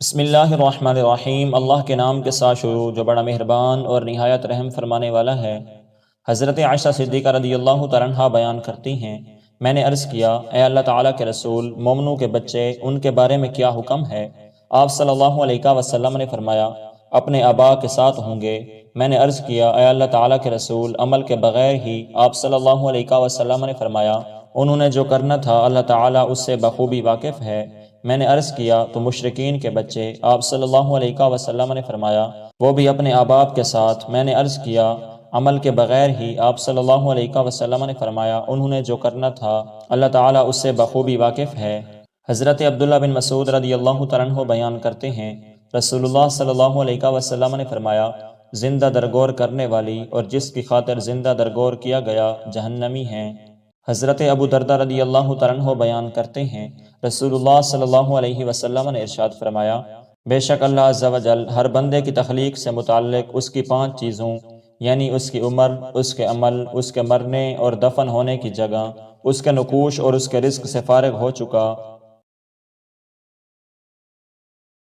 بسم اللہ الرحمن الرحیم۔ اللہ کے نام کے ساتھ شروع جو بڑا مہربان اور نہایت رحم فرمانے والا ہے۔ حضرت عائشہ صدیقہ رضی اللہ تعالیٰ عنہا بیان کرتی ہیں، میں نے عرض کیا، اے اللہ تعالیٰ کے رسول، مومنوں کے بچے ان کے بارے میں کیا حکم ہے؟ آپ صلی اللہ علیہ وسلم نے فرمایا، اپنے آبا کے ساتھ ہوں گے۔ میں نے عرض کیا، اے اللہ تعالیٰ کے رسول، عمل کے بغیر ہی؟ آپ صلی اللہ علیہ وسلم نے فرمایا، انہوں نے جو کرنا تھا اللہ تعالیٰ اس سے بخوبی واقف ہے۔ میں نے عرض کیا، تو مشرکین کے بچے؟ آپ صلی اللہ علیہ وسلم نے فرمایا، وہ بھی اپنے آباء کے ساتھ۔ میں نے عرض کیا، عمل کے بغیر ہی؟ آپ صلی اللہ علیہ وسلم نے فرمایا، انہوں نے جو کرنا تھا اللہ تعالیٰ اس سے بخوبی واقف ہے۔ حضرت عبداللہ بن مسعود رضی اللہ تعالیٰ عنہ بیان کرتے ہیں، رسول اللہ صلی اللہ علیہ وسلم نے فرمایا، زندہ درگور کرنے والی اور جس کی خاطر زندہ درگور کیا گیا جہنمی ہیں۔ حضرت ابو دردہ رضی اللہ تعالیٰ عنہ بیان کرتے ہیں، رسول اللہ صلی اللہ علیہ وسلم نے ارشاد فرمایا، بے شک اللہ عز و جل ہر بندے کی تخلیق سے متعلق اس کی 5 چیزوں، یعنی اس کی عمر، اس کے عمل، اس کے مرنے اور دفن ہونے کی جگہ، اس کے نقوش اور اس کے رزق سے فارغ ہو چکا